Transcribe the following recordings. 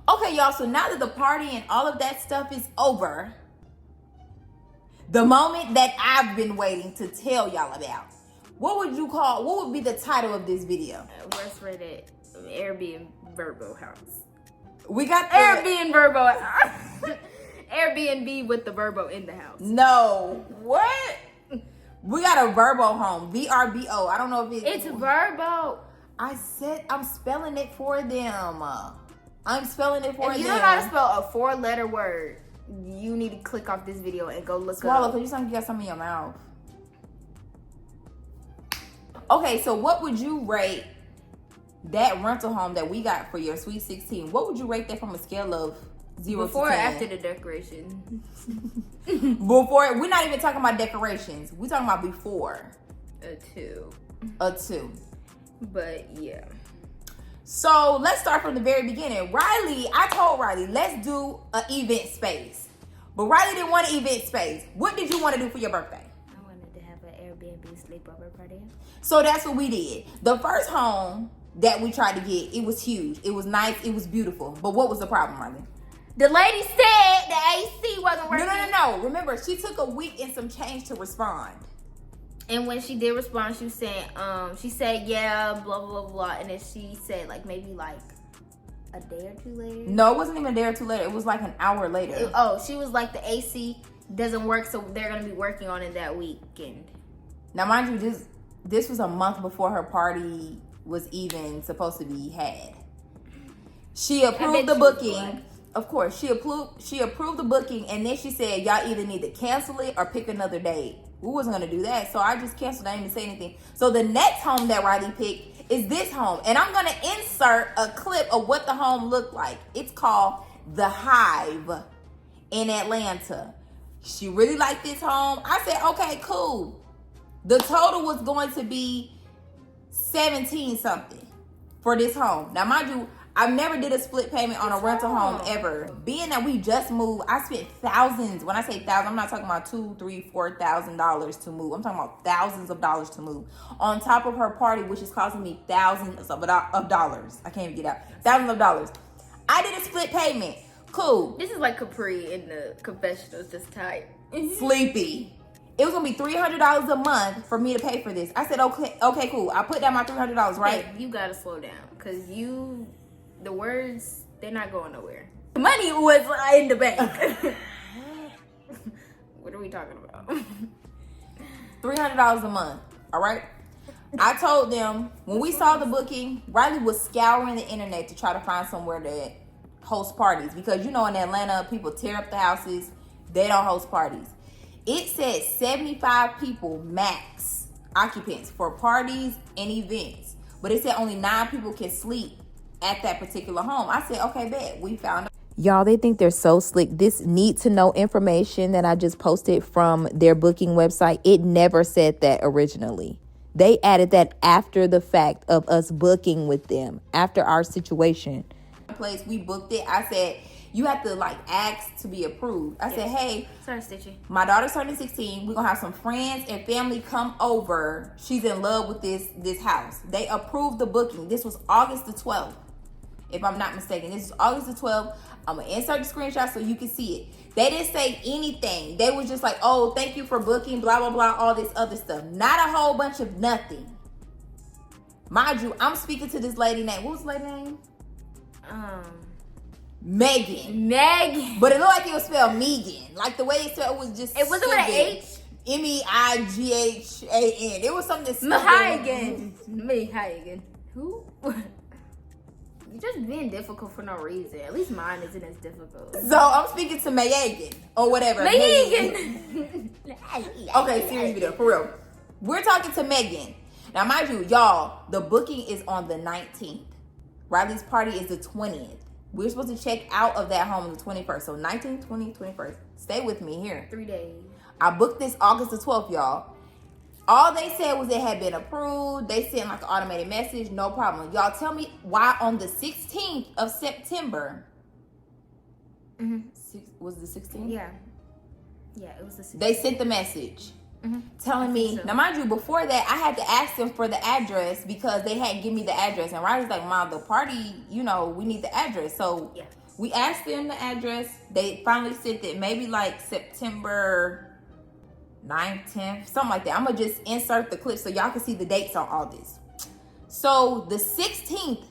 Okay, y'all, so now that the party and all of that stuff is over, the moment that I've been waiting to tell y'all about. What would be the title of this video? Let's rate it Airbnb VRBO house. We got the Airbnb VRBO Airbnb with the VRBO in the house. No. What? We got a VRBO home. VRBO. I don't know if it's VRBO. I said I'm spelling it for them. I'm spelling it for them. If you don't know how to spell a 4-letter word, you need to click off this video and go look Swallow, up. because you sound like you got something in your mouth. Okay, so what would you rate that rental home that we got for your Sweet 16? What would you rate that from a scale of 0 before to 10? Or after the decoration? Before. We're not even talking about decorations. We're talking about before. A 2. A 2. But yeah. So let's start from the very beginning. I told Riley, let's do an event space. But Riley didn't want an event space. What did you want to do for your birthday? I wanted to have an Airbnb sleepover party. So that's what we did. The first home that we tried to get, it was huge. It was nice. It was beautiful. But what was the problem, Riley? The lady said the AC wasn't working. No. Remember, she took a week and some change to respond. And when she did respond, she was saying, she said, yeah, blah, blah, blah, blah. And then she said, like, maybe, like, a day or 2 later. No, it wasn't even a day or 2 later. It was, like, an hour later. She was like, the AC doesn't work, so they're going to be working on it that weekend. Now, mind you, this was a month before her party was even supposed to be had. She approved the booking. Of course, she approved the booking, and then she said, y'all either need to cancel it or pick another date. We wasn't going to do that, so I just canceled. I didn't even say anything. So the next home that Riley picked is this home, and I'm going to insert a clip of what the home looked like. It's called the Hive in Atlanta. She really liked this home. I said, okay, cool. The total was going to be 17 something for this home. Now, mind you, I've never did a split payment on a rental home ever. Being that we just moved, I spent thousands. When I say thousands, I'm not talking about $2,000, $3,000, $4,000 to move. I'm talking about thousands of dollars to move. On top of her party, which is costing me thousands of dollars. I can't even get out. Thousands of dollars. I did a split payment. Cool. This is like Capri in the confessionals, just tight. Sleepy. It was gonna be $300 a month for me to pay for this. I said, okay, cool. I put down my $300, right? Hey, you gotta slow down, cause the words, they're not going nowhere. The money was in the bank. What are we talking about? $300 a month. All right. I told them when we saw the booking, Riley was scouring the internet to try to find somewhere that hosts parties, because in Atlanta, people tear up the houses. They don't host parties. It said 75 people max occupants for parties and events, but it said only 9 people can sleep at that particular home. I said, okay, bet. We found it. Y'all, they think they're so slick. This need to know information that I just posted from their booking website, it never said that originally. They added that after the fact of us booking with them, after our situation. Place we booked it, I said, you have to ask to be approved. I said, hey, sorry, Stitchy. My daughter's turning 16. We're gonna have some friends and family come over. She's in love with this house. They approved the booking. This was August the 12th, if I'm not mistaken. This is August the 12th. I'm gonna insert the screenshot so you can see it. They didn't say anything. They was just like, oh, thank you for booking, blah, blah, blah, all this other stuff. Not a whole bunch of nothing. Mind you, I'm speaking to this lady name. What was the lady name? Megan. But it looked like it was spelled Megan. Like the way it spelled was just. It wasn't with an H. MEIGHAN. It was something Mehigan. Who? You're just being difficult for no reason. At least mine isn't as difficult. So I'm speaking to Megan or whatever. Megan. Okay, serious video for real. We're talking to Megan. Now, mind you, y'all, the booking is on the 19th. Riley's party is the 20th. We're supposed to check out of that home on the 21st. So 19th, 20th, 21st. Stay with me here. 3 days. I booked this August the 12th, y'all. All they said was it had been approved. They sent an automated message. No problem. Y'all tell me why on the 16th of September. Was it the 16th? Yeah. Yeah, it was the 16th. They sent the message. Telling me, now mind you, before that, I had to ask them for the address because they hadn't given me the address. And Riley's like, Mom, the party, we need the address. So We asked them the address. They finally sent it maybe like September 9th, 10th, something like that. I'm going to just insert the clip so y'all can see the dates on all this. So the 16th,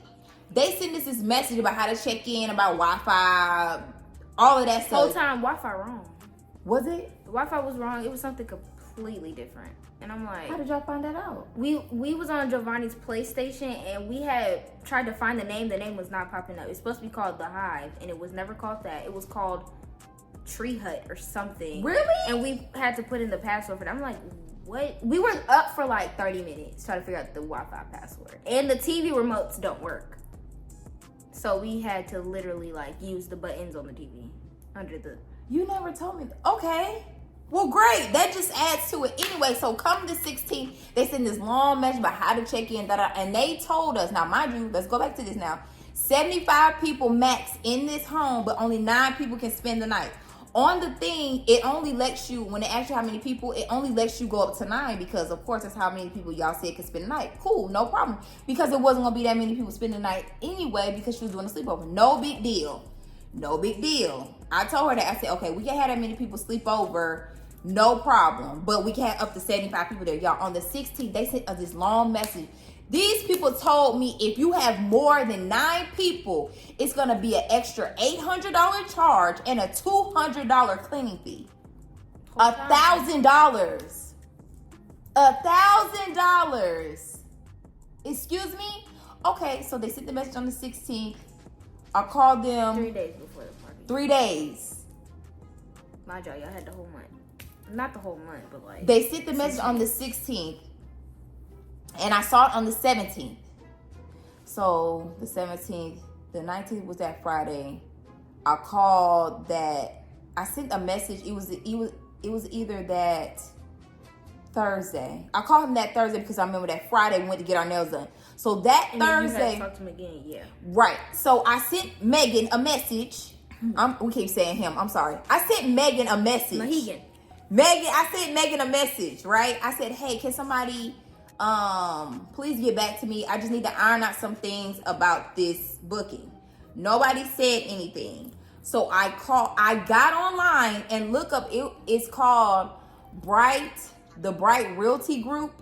they sent us this message about how to check in, about Wi-Fi, all of that stuff. Whole time Wi-Fi wrong. Was it? The Wi-Fi was wrong. It was something completely different. And I'm like, how did y'all find that out? We was on Giovanni's PlayStation and we had tried to find the name. The name was not popping up. It's supposed to be called the Hive, and it was never called that. It was called Tree Hut or something. Really? And we had to put in the password for it. I'm like, what? We were up for like 30 minutes trying to figure out the Wi-Fi password. And the TV remotes don't work. So we had to literally like use the buttons on the TV under the... You never told me that. Okay. Well, great. That just adds to it. Anyway, so come the 16th, they send this long message about how to check in, and they told us, now mind you, let's go back to this now, 75 people max in this home, but only 9 people can spend the night. On the thing, it only lets you, when they ask you how many people, it only lets you go up to 9 because, of course, that's how many people y'all said can spend the night. Cool, no problem. Because it wasn't going to be that many people spending the night anyway because she was doing a sleepover. No big deal. No big deal. I told her that. I said, okay, we can have that many people sleep over. No problem. But we can have up to 75 people there. Y'all, on the 16th, they sent us this long message. These people told me if you have more than 9 people, it's going to be an extra $800 charge and a $200 cleaning fee. $1,000. $1,000. Excuse me? Okay, so they sent the message on the 16th. I called them 3 days before the party. 3 days. Mind y'all had the whole month. Not the whole month, but like... They sent the message on the 16th. And I saw it on the 17th. So the 17th, the 19th was that Friday. I called that. I sent a message. It was either that Thursday. I called him that Thursday because I remember that Friday we went to get our nails done. So that and Thursday. You had to talk to him again, yeah. Right. So I sent Megan a message. We keep saying him. I'm sorry. I sent Megan a message. I sent Megan a message, right? I said, hey, can somebody please get back to me? I just need to iron out some things about this booking. Nobody said anything. So I got online and look up, it's called the Bright Realty Group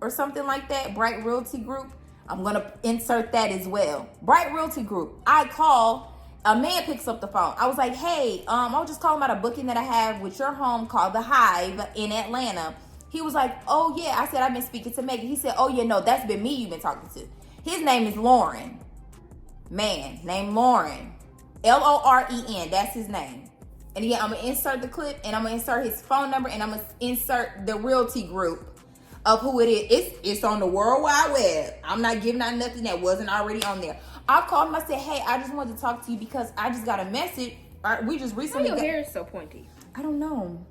or something like that. Bright Realty Group. I'm going to insert that as well. Bright Realty Group. I call, a man picks up the phone. I was like, hey, I was just calling about a booking that I have with your home called the Hive in Atlanta. He was like, oh yeah. I said, I've been speaking to Megan. He said, oh yeah, no, that's been me you've been talking to. His name is Lauren. Man, named Lauren. Loren, that's his name. And again, I'm going to insert the clip and I'm going to insert his phone number and I'm going to insert the realty group of who it is. It's on the World Wide Web. I'm not giving out nothing that wasn't already on there. I called him. I said, hey, I just wanted to talk to you because I just got a message. We just recently Why your hair is so pointy? I don't know.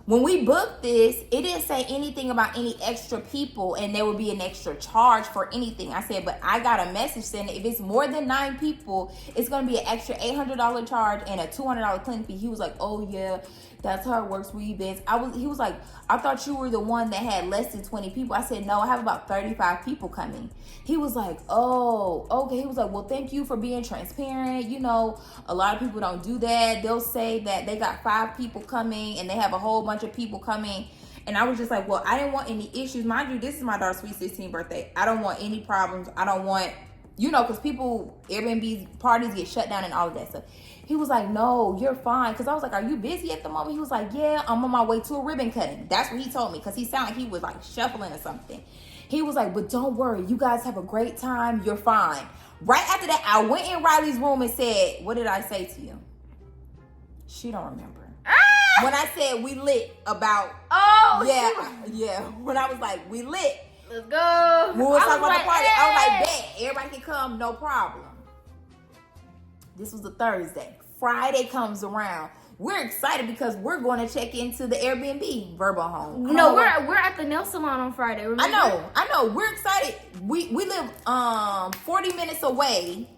When we booked this, it didn't say anything about any extra people and there would be an extra charge for anything. I said, but I got a message saying that if it's more than 9 people, it's going to be an extra $800 charge and a $200 cleaning fee. He was like, oh yeah, that's how it works with events. He was like, I thought you were the one that had less than 20 people. I said, no, I have about 35 people coming. He was like, oh, okay. He was like, well, thank you for being transparent. You know, a lot of people don't do that. They'll say that they got 5 people coming and they have a whole bunch of people coming. And I was just like, well, I didn't want any issues. Mind you, this is my daughter's sweet 16th birthday. I don't want any problems. I don't want, because Airbnb parties get shut down and all of that stuff. He was like, no, you're fine. Because I was like, are you busy at the moment? He was like, yeah, I'm on my way to a ribbon cutting. That's what he told me because he sounded like he was like shuffling or something. He was like, but don't worry. You guys have a great time. You're fine. Right after that, I went in Riley's room and said, what did I say to you? She don't remember. When I said we lit about, yeah. When I was like, we lit. Let's go. When we was talking about the party, I was like, bet. Everybody can come, no problem. This was a Thursday. Friday comes around. We're excited because we're going to check into the Airbnb VRBO home. We're at the nail salon on Friday. Remember? I know. We're excited. We live 40 minutes away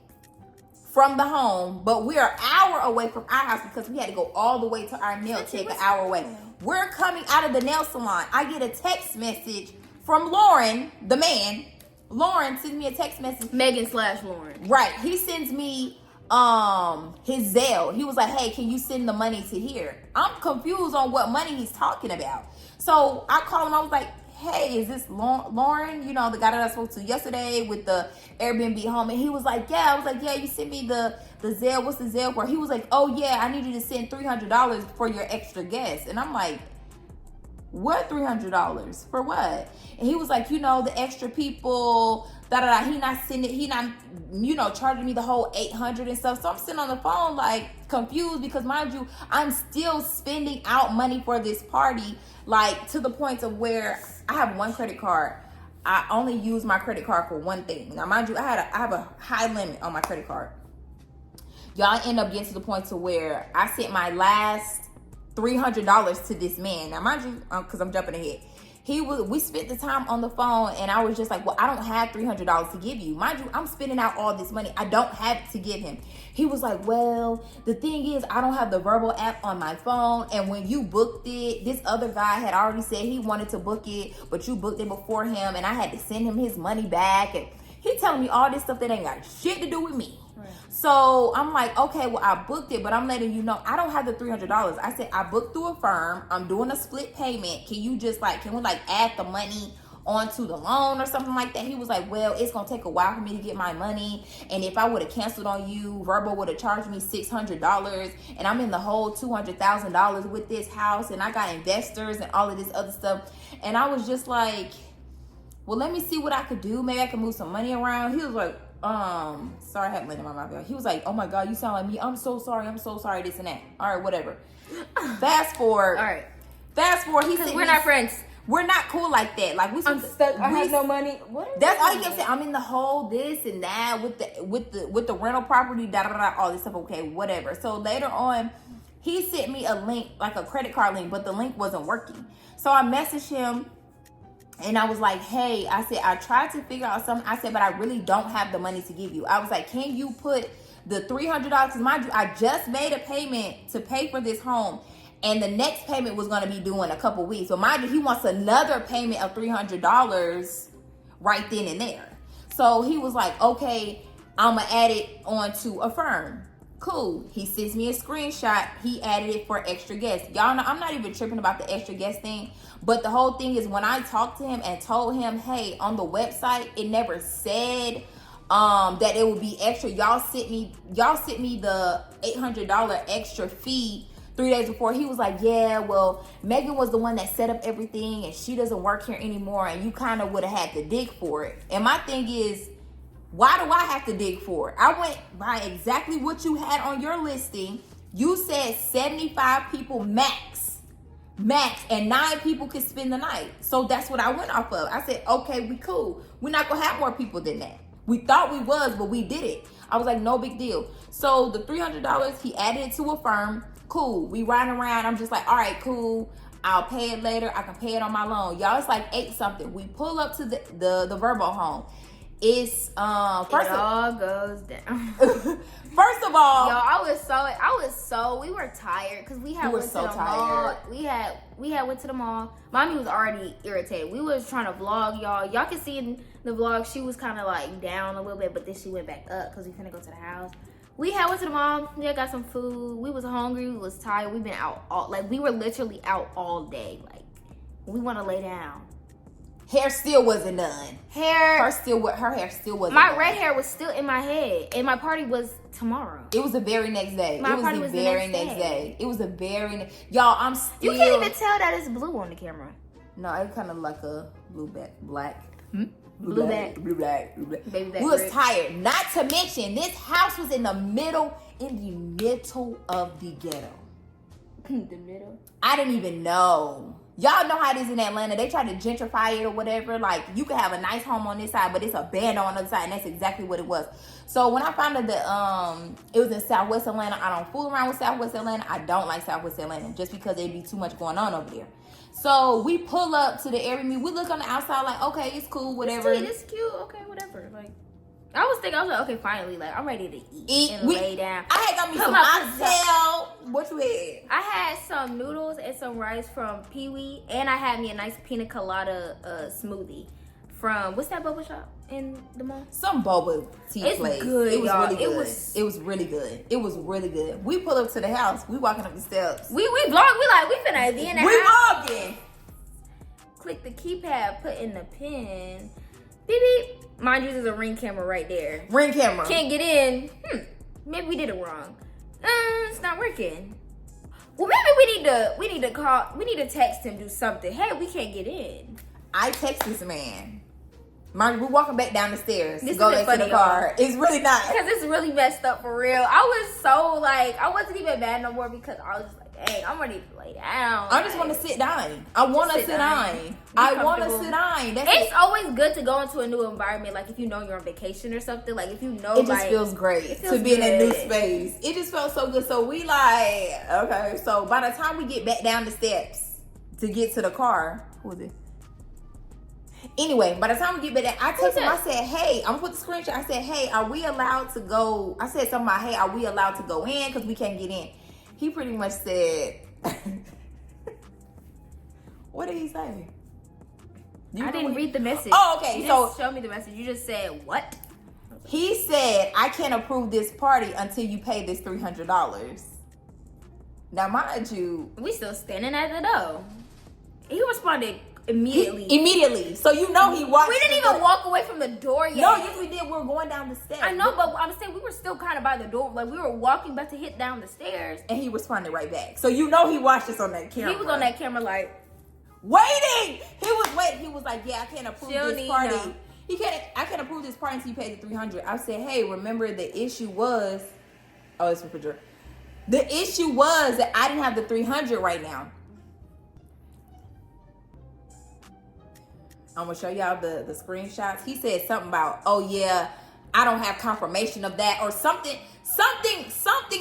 from the home, but we're an hour away from our house because we had to go all the way to our nail tech an hour away. We're coming out of the nail salon. I get a text message from Lauren, the man, Lauren sends me a text message. Megan/Lauren. Right. He sends me his Zelle. He was like, hey, can you send the money to here? I'm confused on what money he's talking about. So I called him. I was like, hey, is this Lauren? You know, the guy that I spoke to yesterday with the Airbnb home. And he was like, yeah. I was like, yeah, you sent me the Zelle. What's the Zelle for? He was like, oh, yeah, I need you to send $300 for your extra guests. And I'm like, what $300 for what? And he was like, you know, the extra people, he not charging me the whole $800 and stuff. So I'm sitting on the phone like confused because mind you, I'm still spending out money for this party, like to the point of where I have one credit card. I only use my credit card for one thing. Now mind you, I have a high limit on my credit card. Y'all end up getting to the point to where I sent my last $300 to this man. Now, mind you, because I'm jumping ahead. We spent the time on the phone, and I was just like, well, I don't have $300 to give you. Mind you, I'm spending out all this money. I don't have it to give him. He was like, well, the thing is, I don't have the VRBO app on my phone, and when you booked it, this other guy had already said he wanted to book it, but you booked it before him, and I had to send him his money back, and he telling me all this stuff that ain't got shit to do with me. Right. So I'm like, okay, well, I booked it, but I'm letting you know I don't have the $300. I said, I booked through a firm. I'm doing a split payment. Can you just can we add the money onto the loan or something like that? He was like, well, it's going to take a while for me to get my money. And if I would have canceled on you, VRBO would have charged me $600. And I'm in the whole $200,000 with this house. And I got investors and all of this other stuff. And I was just like, well, let me see what I could do. Maybe I can move some money around. He was like, sorry, I had money in my mouth. He was like, oh my God, you sound like me. I'm so sorry, this and that. All right, whatever. Fast forward. All right. Fast forward. He said, we're not friends. We're not cool like that. Like I'm stuck. I have no money. What? That's all you can say. I'm in the whole this and that with the rental property, all this stuff. Okay, whatever. So later on, he sent me a link, like a credit card link, but the link wasn't working. So I messaged him. And I was like, hey, I said, I tried to figure out something. I said, but I really don't have the money to give you. I was like, can you put the $300? Because mind you, I just made a payment to pay for this home. And the next payment was going to be due in a couple weeks. So mind you, he wants another payment of $300 right then and there. So he was like, okay, I'm going to add it onto a firm. Cool. He sends me a screenshot. He added it for extra guests. Y'all know I'm not even tripping about the extra guest thing. But the whole thing is when I talked to him and told him, hey, on the website, it never said that it would be extra. Y'all sent me the $800 extra fee 3 days before. He was like, yeah, well, Megan was the one that set up everything and she doesn't work here anymore. And you kind of would have had to dig for it. And my thing is, why do I have to dig for it? I went by exactly what you had on your listing. You said 75 people max, and 9 people could spend the night. So that's what I went off of. I said, okay, we cool. We're not going to have more people than that. We thought we was, but we did it. I was like, no big deal. So the $300, he added it to a firm. Cool. We riding around. I'm just like, all right, cool. I'll pay it later. I can pay it on my loan. Y'all, it's like 8 something. We pull up to the VRBO home. It's it all goes down. First of all, y'all, we were tired because we went to the mall. We had went to the mall. Mommy was already irritated. We was trying to vlog, y'all. Y'all can see in the vlog she was kind of like down a little bit, but then she went back up because we finna go to the house. We went to the mall. We got some food. We was hungry. We was tired. We been out we were literally out all day. Like we want to lay down. Hair still wasn't done. Her hair still wasn't my done. red hair was still in my head. And my party was tomorrow. It was the very next day. My party was the very next day. It was the very y'all, I'm still... You can't even tell that it's blue on the camera. No, it's kind of like a black. Blue black. Baby back. We was tired. Not to mention, this house was in the middle of the ghetto. The middle? I didn't even know. Y'all know how it is in Atlanta. They try to gentrify it or whatever. Like, you can have a nice home on this side, but it's abandoned on the other side, and that's exactly what it was. So when I found out that it was in Southwest Atlanta, I don't fool around with Southwest Atlanta. I don't like Southwest Atlanta just because it'd be too much going on over there. So we pull up to the Airbnb. We look on the outside like, okay, it's cool, whatever. It's cute. Okay, whatever. Like, I was like, okay, finally, like, I'm ready to eat and lay down. I had got me some oxtail. What you had? I had some noodles and some rice from Pee Wee, and I had me a nice pina colada smoothie from, what's that bubble shop in the mall? Some boba tea It's place. good, It was y'all. really good. It was really good. It was really good. We pull up to the house. We walking up the steps. We vlog. We finna be in the house. We walking. Click the keypad, put in the pin. Beep beep. Mind you, there's a Ring camera right there. Ring camera. Can't get in. Maybe we did it wrong. It's not working. Well, maybe we need to call. We need to text him, do something. Hey, we can't get in. I text this man. Mind you, we're walking back down the stairs This to go isn't back to the funny, car. It's really not. Because it's really messed up for real. I was so like, I wasn't even mad no more because I was just like, dang, I'm ready to lay down. I just want to sit down. I want to sit down. I want to sit down. It's always good to go into a new environment. Like if you know you're on vacation or something. Like if you know, it just feels great to be in a new space. It just felt so good. So we like, okay. So by the time we get back down the steps to get to the car, who was it? Anyway, by the time we get back, I texted him. I said, "Hey, I'm gonna put the screenshot. I said, "Hey, are we allowed to go?" I said something about, "Hey, are we allowed to go in? Because we can't get in." He pretty much said, "What did he say?" I didn't read the message. Oh, okay. You So just show me the message. You just said what? He said, "I can't approve this party until you pay this $300." Now, mind you, we still standing at the door. He responded immediately. Immediately. So you know he watched. We didn't even walk away from the door yet. No, yes we did. We were going down the steps. I know, but I'm saying we were still kind of by the door. Like we were walking about to hit down the stairs. And he responded right back. So you know he watched us on that camera. He was on that camera like waiting. He was waiting. He was like, "Yeah, I can't approve this party. No. I can't approve this party until you pay the $300." I said, "Hey, remember the issue was it's refrigerator. The issue was that I didn't have the $300 right now." I'm gonna show y'all the screenshots. He said something about, "Oh yeah, I don't have confirmation of that," or something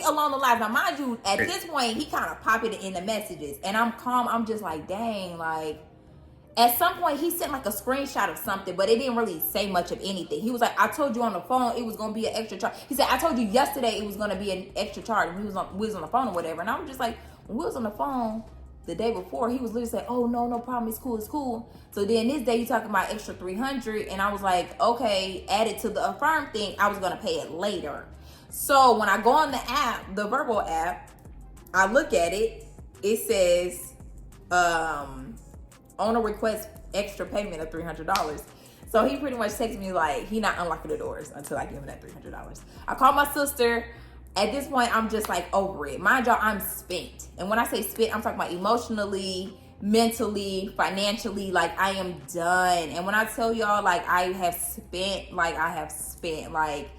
along the lines. Now, mind you, at this point, he kind of popped it in the messages, and I'm calm. I'm just like, dang, like. At some point, he sent like a screenshot of something, but it didn't really say much of anything. He was like, "I told you on the phone it was gonna be an extra charge." He said, "I told you yesterday it was gonna be an extra charge." And we was on the phone or whatever, and I was just like, when we was on the phone the day before, he was literally saying, "Oh no problem, it's cool." So then this day you talking about extra $300, and I was like, okay, add it to the Affirm thing. I was gonna pay it later. So when I go on the app, the VRBO app, I look at it. It says, owner request extra payment of $300. So he pretty much texted me like he not unlocking the doors until I give him that $300. I called my sister. At this point, I'm just like over it. Mind y'all, I'm spent. And when I say spent, I'm talking about emotionally, mentally, financially. Like I am done. And when I tell y'all, like I have spent, like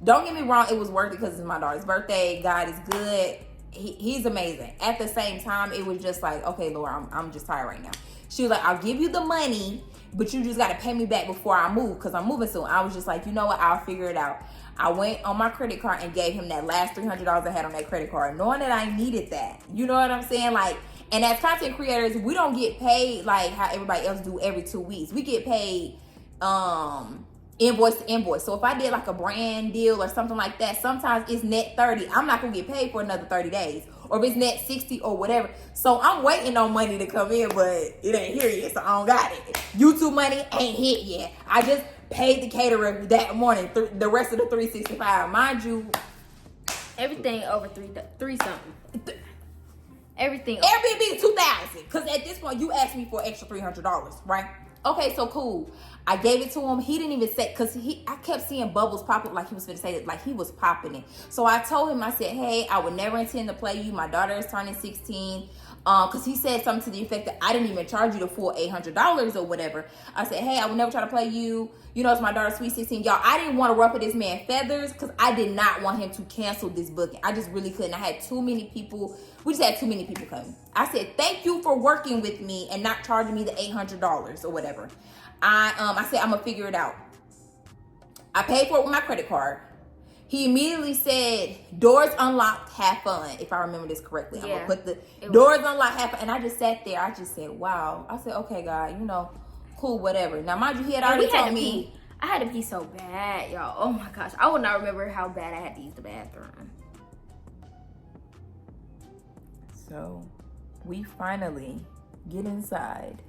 don't get me wrong, it was worth it because it's my daughter's birthday. God is good. He's amazing. At the same time, it was just like, okay, Lord, I'm just tired right now. She was like, "I'll give you the money, but you just got to pay me back before I move because I'm moving soon." I was just like, you know what? I'll figure it out. I went on my credit card and gave him that last $300 I had on that credit card, knowing that I needed that. You know what I'm saying? Like, and as content creators, we don't get paid like how everybody else do every 2 weeks. We get paid invoice to invoice. So if I did like a brand deal or something like that, sometimes it's net 30. I'm not gonna get paid for another 30 days. Or if it's net 60 or whatever. So I'm waiting on money to come in, but it ain't here yet, so I don't got it. YouTube money ain't hit yet. I just paid the caterer that morning, the rest of the $365. Mind you, everything over three something. Everything. Airbnb $2,000. Because at this point, you asked me for an extra $300, right? Okay, so cool. I gave it to him. He didn't even say, because I kept seeing bubbles pop up like he was going to say it, like he was popping it. So I told him, I said, "Hey, I would never intend to play you. My daughter is turning 16. Because he said something to the effect that I didn't even charge you the full $800 or whatever. I said, "Hey, I would never try to play you. You know, it's my daughter's sweet 16. Y'all, I didn't want to ruffle this man feathers because I did not want him to cancel this booking. I just really couldn't. I had too many people. We just had too many people coming. I said, "Thank you for working with me and not charging me the $800 or whatever." I said, "I'm going to figure it out." I paid for it with my credit card. He immediately said, "Doors unlocked, have fun," if I remember this correctly. Yeah, I'm going to put the doors unlocked, have fun. And I just sat there. I just said, wow. I said, okay, God, you know, cool, whatever. Now, mind you, he had already told me. I had to pee so bad, y'all. Oh, my gosh. I would not remember how bad I had to use the bathroom. So, we finally get inside.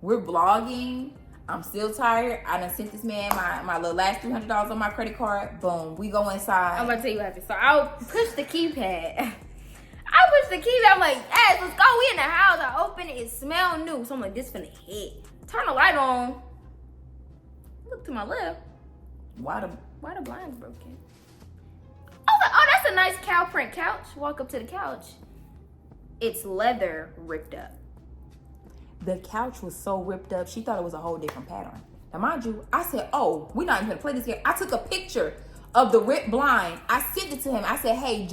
We're vlogging. I'm still tired. I done sent this man my little last $300 on my credit card. Boom. We go inside. I'm gonna tell you what happened. So I'll push the keypad. I'm like, yes, let's go. We in the house. I open it. It smell new. So I'm like, this finna hit. Turn the light on. Look to my left. Why the blinds broken? I was like, oh, that's a nice cow print couch. Walk up to the couch. It's leather ripped up. The couch was so ripped up, she thought it was a whole different pattern. Now, mind you, I said, oh, we're not even gonna play this game. I took a picture of the ripped blind. I sent it to him. I said, hey,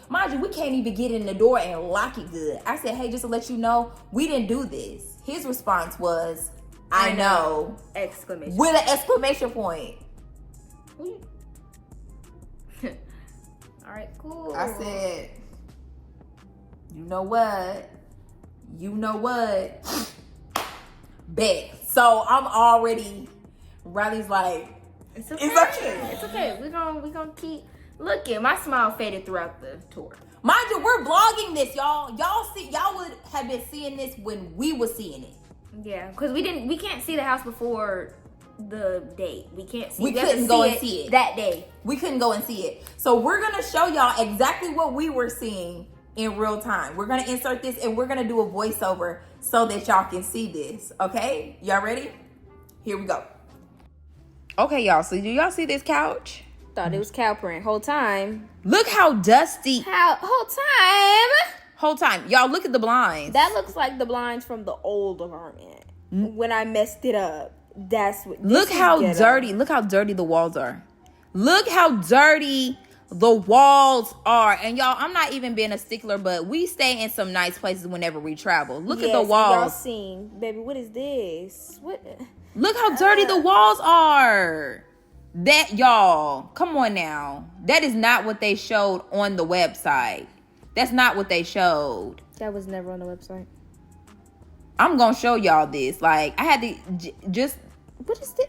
mind you, we can't even get in the door and lock it good. I said, hey, just to let you know, we didn't do this. His response was, I know. Exclamation. With an exclamation point. All right, cool. I said, you know what? Bet. So I'm already, Riley's like, it's okay. We're gonna keep looking. My smile faded throughout the tour. Mind you, we're vlogging this, y'all. Y'all would have been seeing this when we were seeing it. Yeah, because we can't see the house before the date. We couldn't go and see it that day. We couldn't go and see it. So we're gonna show y'all exactly what we were seeing in real time. We're gonna insert this and we're gonna do a voiceover so that y'all can see this. Okay, y'all ready? Here we go. Okay, y'all. So do y'all see this couch? Thought it was cow print whole time. Look how dusty. Whole time. Y'all look at the blinds. That looks like the blinds from the old apartment. When I messed it up. That's what. Look how dirty. Look how dirty the walls are. Look how dirty the walls are. And y'all, I'm not even being a stickler, but we stay in some nice places whenever we travel. Look at the walls. Y'all seen, baby, what is this? What? Look how dirty the walls are. That, y'all, come on now. That is not what they showed on the website. That's not what they showed. That was never on the website. I'm gonna show y'all this. Like, I had to just. What is this?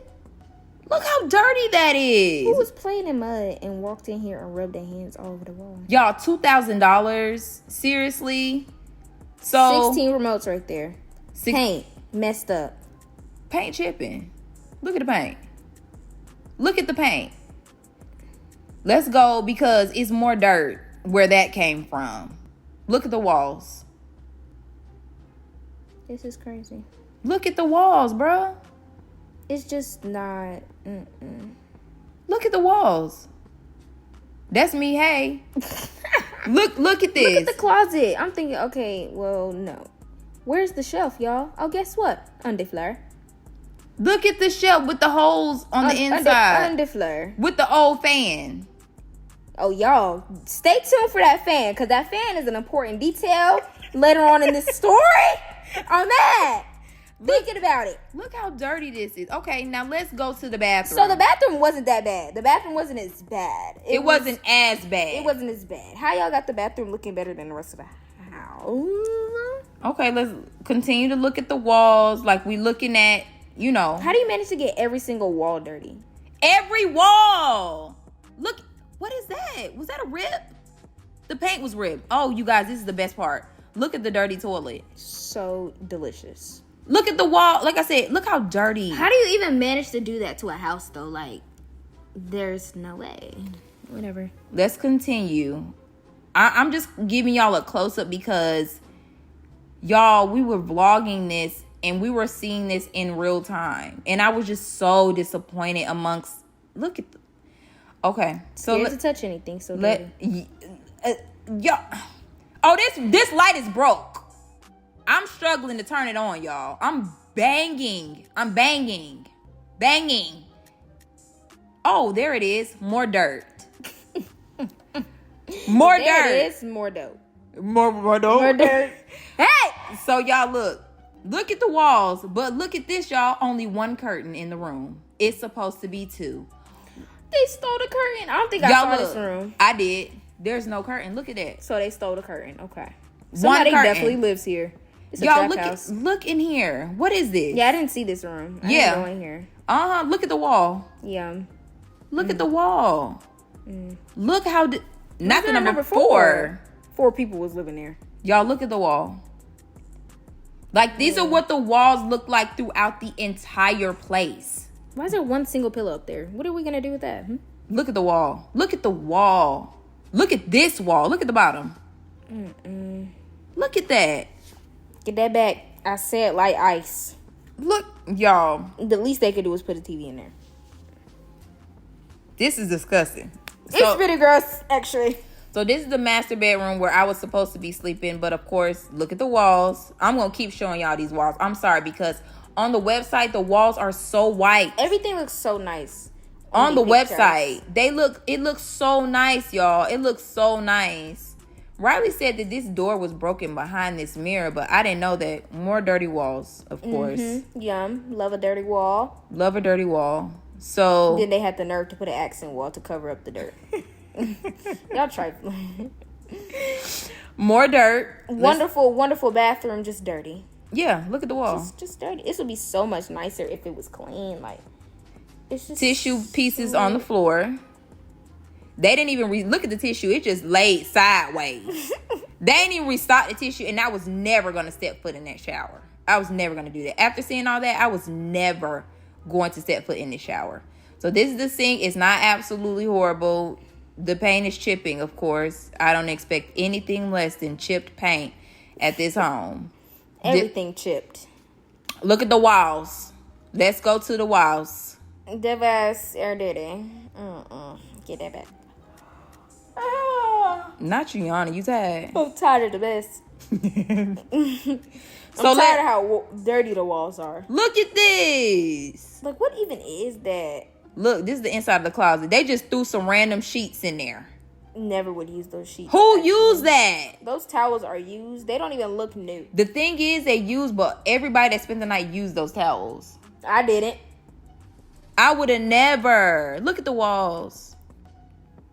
Look how dirty that is. Who was playing in mud and walked in here and rubbed their hands all over the wall? Y'all, $2,000? Seriously? So 16 remotes right there. Paint messed up. Paint chipping. Look at the paint. Look at the paint. Let's go because it's more dirt where that came from. Look at the walls. This is crazy. Look at the walls, bro. It's just not. Look at the walls. That's me. Hey, look at this. Look at the closet. I'm thinking, okay, well, no. Where's the shelf, y'all? Oh, guess what? Underfloor. Look at the shelf with the holes on the inside. Underfloor. With the old fan. Oh, y'all, stay tuned for that fan, because that fan is an important detail later on in this story. I'm mad. Thinking about it. Look how dirty this is. Okay, now let's go to the bathroom. So the bathroom wasn't that bad. The bathroom wasn't as bad. It wasn't as bad. It wasn't as bad. How y'all got the bathroom looking better than the rest of the house? Okay, let's continue to look at the walls like we looking at, you know. How do you manage to get every single wall dirty? Every wall. Look, what is that? Was that a rip? The paint was ripped. Oh, you guys, this is the best part. Look at the dirty toilet. So delicious. Look at the wall. Like I said, look how dirty. How do you even manage to do that to a house, though? Like, there's no way. Whatever. Let's continue. I'm just giving y'all a close-up because, y'all, we were vlogging this and we were seeing this in real time. And I was just so disappointed amongst... Look at... Okay. So scared to touch anything, so... Yeah. Oh, this light is broke. I'm struggling to turn it on, y'all. I'm banging. Banging. Oh, there it is. More dirt. More there dirt. It is. More dope. More dope. More dirt. Hey! So, y'all, look at the walls. But look at this, y'all. Only one curtain in the room. It's supposed to be two. They stole the curtain. I don't think I saw this room. I did. There's no curtain. Look at that. So they stole the curtain. Okay. Somebody definitely lives here. It's a y'all, trap house. Look in here. What is this? Yeah, I didn't see this room. I didn't go in here. Look at the wall. Yeah. Look at the wall. Look how... Not the number 4. 4 people was living there. Y'all, look at the wall. Like, these are what the walls look like throughout the entire place. Why is there one single pillow up there? What are we going to do with that? Look at the wall. Look at the wall. Look at this wall. Look at the bottom. Look at that. Get that back. I said like ice. Look, y'all. The least they could do is put a TV in there. This is disgusting. It's pretty gross, actually. So this is the master bedroom where I was supposed to be sleeping. But, of course, look at the walls. I'm going to keep showing y'all these walls. I'm sorry, because on the website, the walls are so white. Everything looks so nice. On the website. It looks so nice, y'all. It looks so nice. Riley said that this door was broken behind this mirror, but I didn't know that. More dirty walls, of course. Yum. Love a dirty wall. Love a dirty wall. So then they had the nerve to put an accent wall to cover up the dirt. Y'all try. More dirt. Wonderful bathroom, just dirty. Yeah, look at the wall. Just dirty. This would be so much nicer if it was clean. Like, it's just tissue pieces on the floor. They didn't even look at the tissue. It just laid sideways. They didn't even restock the tissue, and I was never going to step foot in that shower. I was never going to do that. After seeing all that, I was never going to step foot in the shower. So this is the sink. It's not absolutely horrible. The paint is chipping, of course. I don't expect anything less than chipped paint at this home. Everything chipped. Look at the walls. Let's go to the walls. Devas air dirty. Get that back. Not you, Yana. You tired? I'm tired of the mess. I'm tired of how dirty the walls are. Look at this. Like, what even is that? Look, this is the inside of the closet. They just threw some random sheets in there. Never would use those sheets. Who used that? Those towels are used. They don't even look new. The thing is, they used, but everybody that spent the night used those towels. I didn't. I would have never. Look at the walls.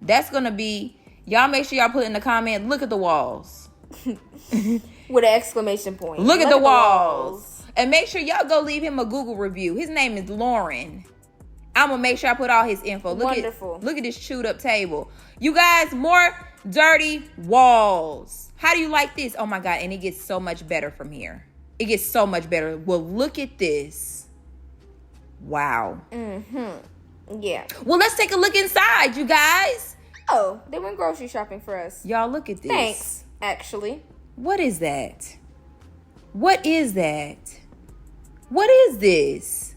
That's going to be... Y'all make sure y'all put in the comment, look at the walls. With an exclamation point. Look at the walls. And make sure y'all go leave him a Google review. His name is Lauren. I'm going to make sure I put all his info. Wonderful. Look at this chewed up table. You guys, more dirty walls. How do you like this? Oh my God. And it gets so much better from here. It gets so much better. Well, look at this. Wow. Yeah. Well, let's take a look inside, you guys. Oh, they went grocery shopping for us. Y'all, look at this. Thanks, actually. What is that? What is that? What is this?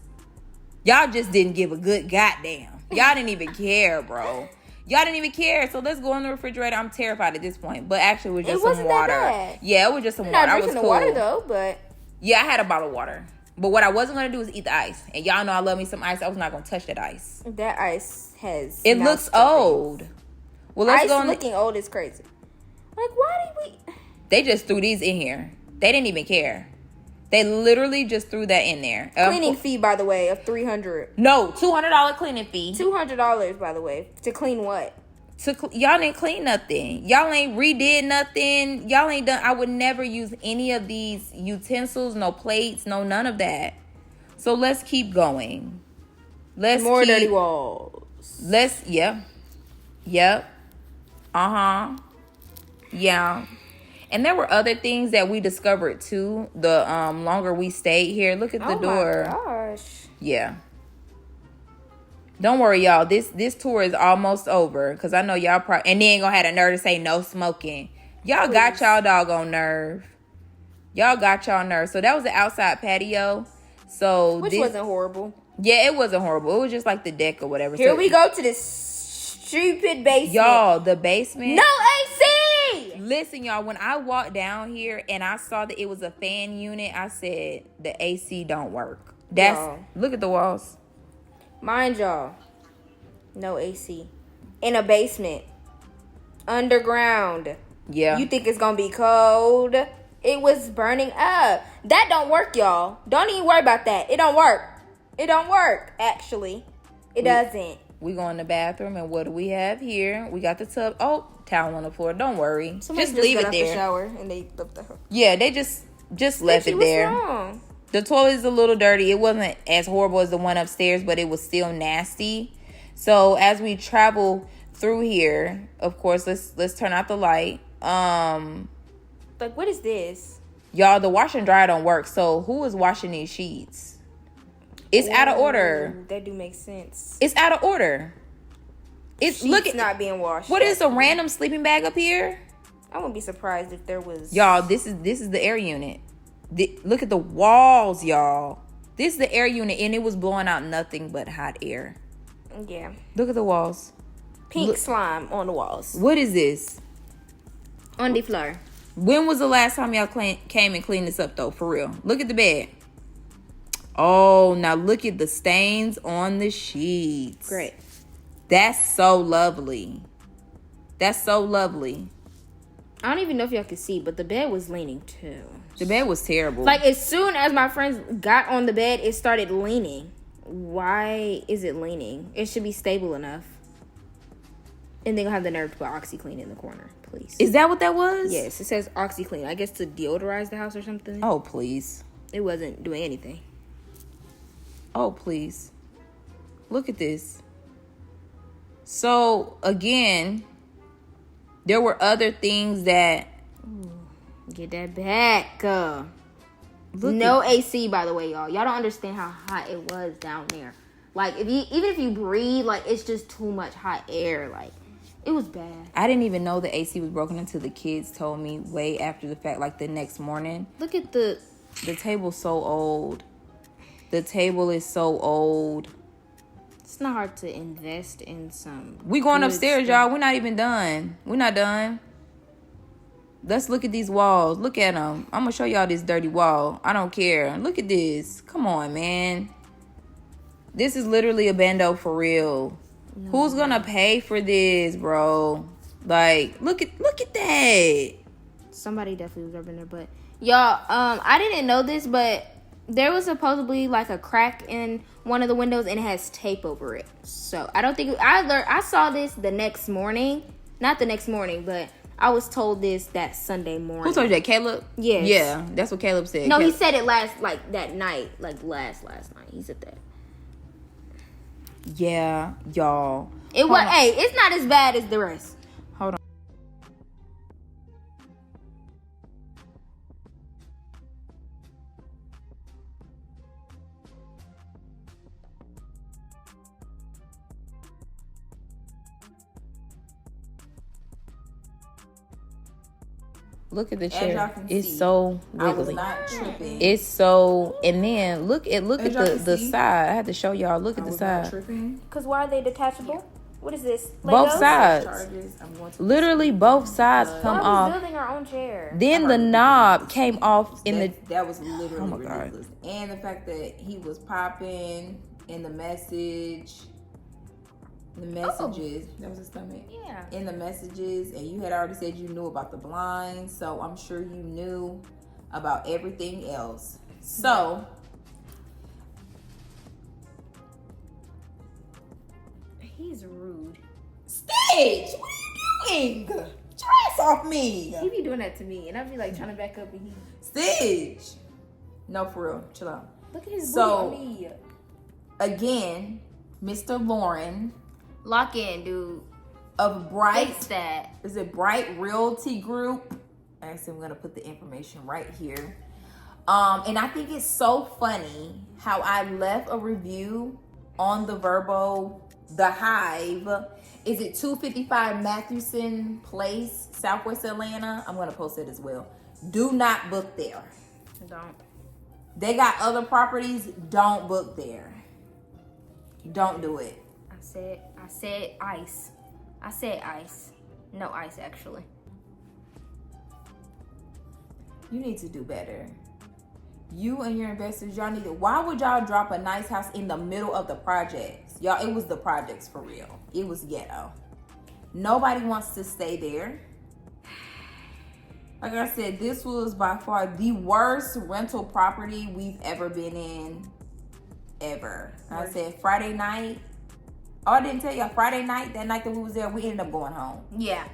Y'all just didn't give a good goddamn. Y'all didn't even care, bro. Y'all didn't even care. So let's go in the refrigerator. I'm terrified at this point. But actually, it was just some water. That bad. Yeah, it was just some water. Not drinking the water, though, but... Yeah, I had a bottle of water. But what I wasn't going to do is eat the ice. And y'all know I love me some ice. I was not going to touch that ice. That ice has... It looks old. Well, let's go. Looking old is crazy. Like, why did we... They just threw these in here. They didn't even care. They literally just threw that in there. Cleaning fee, by the way, of $300. No, $200 cleaning fee. $200, by the way. To clean what? Y'all ain't clean nothing. Y'all ain't redid nothing. Y'all ain't done. I would never use any of these utensils, no plates, no none of that. So let's keep going. More dirty walls. Yep. Yeah. And there were other things that we discovered too. The longer we stayed here. Look at the door. Oh my gosh. Yeah. Don't worry, y'all. This tour is almost over. Because I know y'all probably... And then gonna have a nerve to say no smoking. Y'all got y'all doggone nerve. Y'all got y'all nerve. So that was the outside patio. So Which wasn't horrible. Yeah, it wasn't horrible. It was just like the deck or whatever. Here we go to this stupid basement. Y'all, the basement. No AC! Listen, y'all, when I walked down here and I saw that it was a fan unit, I said, the AC don't work. Look at the walls. Mind y'all, no AC. In a basement. Underground. Yeah. You think it's gonna be cold? It was burning up. That don't work, y'all. Don't even worry about that. It don't work. It don't work, actually. It doesn't. We go in the bathroom, and what do we have here? We got the tub. Oh, towel on the floor. Don't worry. Somebody just leave it there. The shower and they left the house. Yeah, they just left it there. What's wrong? The toilet is a little dirty. It wasn't as horrible as the one upstairs, but it was still nasty. So as we travel through here, of course, let's turn out the light. Like, what is this? Y'all, the wash and dry don't work. So who is washing these sheets? It's out of order. That do make sense. It's out of order. It's Sheets not being washed. What is a random sleeping bag up here? I wouldn't be surprised if there was. Y'all, this is the air unit. Look at the walls, y'all. This is the air unit, and it was blowing out nothing but hot air. Yeah. Look at the walls. Pink slime on the walls. What is this? On the floor. When was the last time y'all came and cleaned this up, though? For real. Look at the bed. Oh, now look at the stains on the sheets. Great. That's so lovely. That's so lovely. I don't even know if y'all could see, but the bed was leaning too. The bed was terrible. Like, as soon as my friends got on the bed, it started leaning. Why is it leaning? It should be stable enough. And they gonna have the nerve to put OxyClean in the corner, please. Is that what that was? Yes, it says OxyClean. I guess to deodorize the house or something. Oh, please. It wasn't doing anything. Oh, please. Look at this. So, again, there were other things that... Get that back. No AC, by the way, y'all. Y'all don't understand how hot it was down there. Like, even if you breathe, like, it's just too much hot air. Like, it was bad. I didn't even know the AC was broken until the kids told me way after the fact, like the next morning. Look at the table's so old. The table is so old. It's not hard to invest in some. We going upstairs, y'all. We're not even done. We're not done. Let's look at these walls. Look at them. I'm going to show y'all this dirty wall. I don't care. Look at this. Come on, man. This is literally a bando for real. No. Who's going to pay for this, bro? Like, look at that. Somebody definitely was rubbing their butt. Y'all, I didn't know this, but there was supposedly like a crack in one of the windows and it has tape over it. So I don't think I saw this the next morning. Not the next morning, but I was told this that Sunday morning. Who told you that? Caleb? Yes. Yeah, that's what Caleb said. No, he said it that night. Like last night. He said that. Yeah, y'all. It's not as bad as the rest. Hold on. Look at the chair. It's so wiggly. I was not tripping. It's so, and then look at the side. I had to show y'all. Look at the side. Because why are they detachable? What is this? Both sides. Literally, both sides come off. We're building our own chair. Then the knob came off That was literally ridiculous. And the fact that he was popping in the messages. That was his stomach. Yeah. In the messages, and you had already said you knew about the blinds, so I'm sure you knew about everything else. So he's rude. Stage, what are you doing? Get your ass off me. He be doing that to me, and I be like trying to back up, and he. Stage. No, for real. Chill out. Look at his booty on me. Again, Mr. Lauren. Lock in, dude. Of Bright. Fix that. Is it Bright Realty Group? Actually, I'm gonna put the information right here. And I think it's so funny how I left a review on the VRBO, the Hive. Is it 255 Mathewson Place, Southwest Atlanta? I'm gonna post it as well. Do not book there. Don't. They got other properties. Don't book there. Don't do it. I said ice. I said ice. No ice, actually. You need to do better. You and your investors, y'all need to. Why would y'all drop a nice house in the middle of the projects? Y'all, it was the projects for real. It was ghetto. Nobody wants to stay there. Like I said, this was by far the worst rental property we've ever been in. Ever. Like I said, Friday night. Oh, I didn't tell y'all. Friday night, that night that we was there, we ended up going home. Yeah.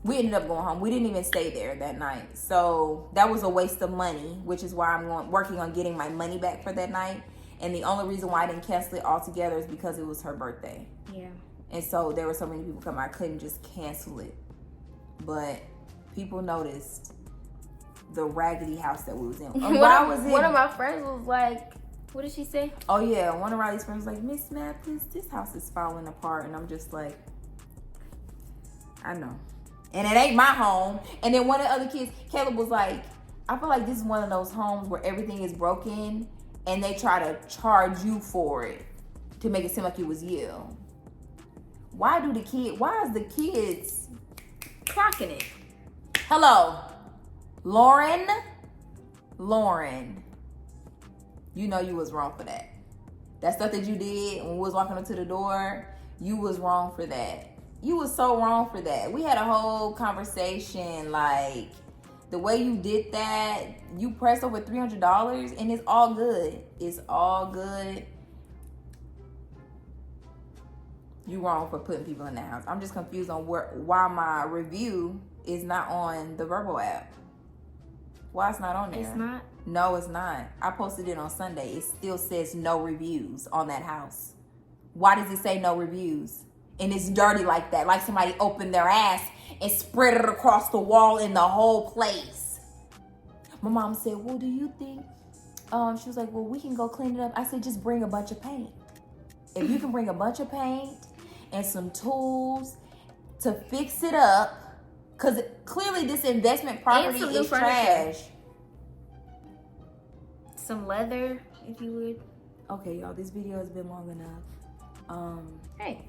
We ended up going home. We didn't even stay there that night. So that was a waste of money, which is why I'm working on getting my money back for that night. And the only reason why I didn't cancel it altogether is because it was her birthday. Yeah. And so there were so many people coming, I couldn't just cancel it. But people noticed. the raggedy house that we was in. And why was it? One of my friends was like, what did she say? Oh yeah, one of Riley's friends was like, Miss Mathis, this house is falling apart, and I'm just like, I know, and it ain't my home. And then one of the other kids, Caleb, was like, I feel like this is one of those homes where everything is broken, and they try to charge you for it to make it seem like it was you. Why is the kids clocking it? Hello, Lauren, you know you was wrong for that. That stuff that you did when we was walking up to the door, you was wrong for that. You was so wrong for that. We had a whole conversation, like, the way you did that, you pressed over $300, and it's all good. It's all good. You wrong for putting people in that house. I'm just confused on why my review is not on the VRBO app. Why it's not on there? It's not? No, it's not. I posted it on Sunday. It still says no reviews on that house. Why does it say no reviews? And it's dirty like that, like somebody opened their ass and spread it across the wall in the whole place. My mom said, well, do you think? She was like, well, we can go clean it up. I said, just bring a bunch of paint. If you can bring a bunch of paint and some tools to fix it up, because clearly this investment property is trash. Some leather, if you would. Okay, y'all, this video has been long enough. Hey.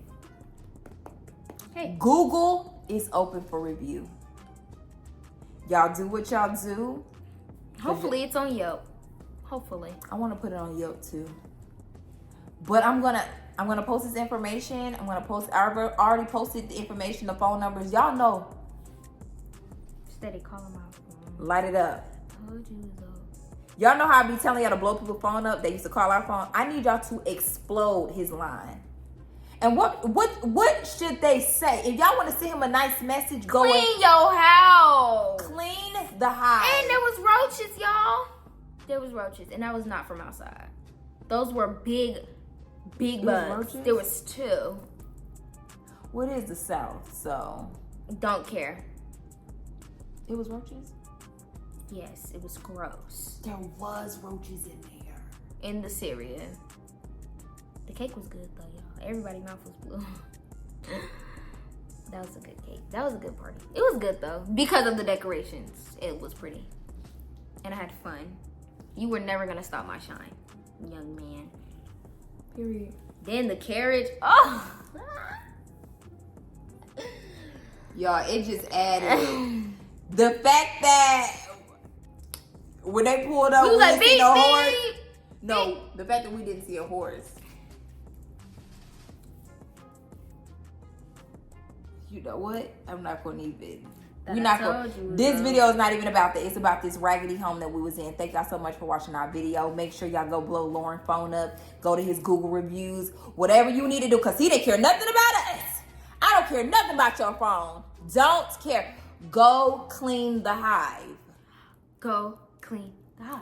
Google is open for review. Y'all do what y'all do. Hopefully it's on Yelp. Hopefully. I want to put it on Yelp too. But I'm gonna post this information. I already posted the information, the phone numbers. Y'all know. Steady calling my phone. Light it up. Told you though. Y'all know how I be telling y'all to blow people's phone up? They used to call our phone. I need y'all to explode his line. And what should they say? If y'all want to send him a nice message, go clean your house. Clean the house. And there was roaches, y'all. There was roaches, and that was not from outside. Those were big bugs. There was 2. What is the South? So don't care. It was roaches? Yes, it was gross. There was roaches in there. In the cereal. The cake was good though, y'all. Everybody's mouth was blue. That was a good cake. That was a good party. It was good though. Because of the decorations. It was pretty. And I had fun. You were never gonna stop my shine, young man. Period. Then the carriage. Oh! Y'all, it just added the fact that when they pulled up, we didn't see no horse. No, the fact that we didn't see a horse. You know what? I'm not gonna even. This video is not even about that. It's about this raggedy home that we was in. Thank y'all so much for watching our video. Make sure y'all go blow Lauren's phone up. Go to his Google reviews. Whatever you need to do, because he didn't care nothing about us. I don't care nothing about your phone. Don't care. Go clean the Hive. Go clean the Hive.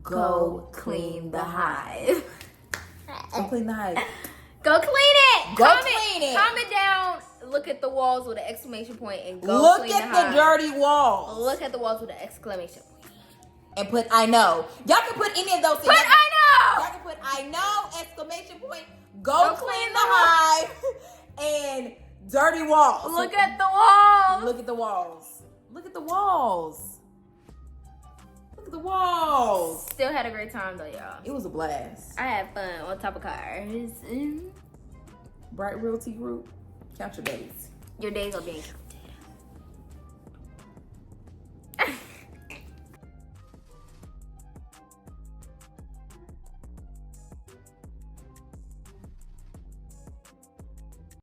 Go clean the Hive. Go clean the Hive. Go clean it. Go clean it. Comment down. Look at the walls with an exclamation point and go look clean at the Hive. The dirty walls. Look at the walls with an exclamation point. And put I know. Y'all can put any of those things. Put I know. Y'all can put I know, exclamation point. Go clean the Hive. And dirty walls. Look at the walls. Look at the walls. Look at the walls. Look at the walls. Still had a great time though, y'all. It was a blast. I had fun on top of cars. Bright Realty Group. Count your days. Your days are being counted.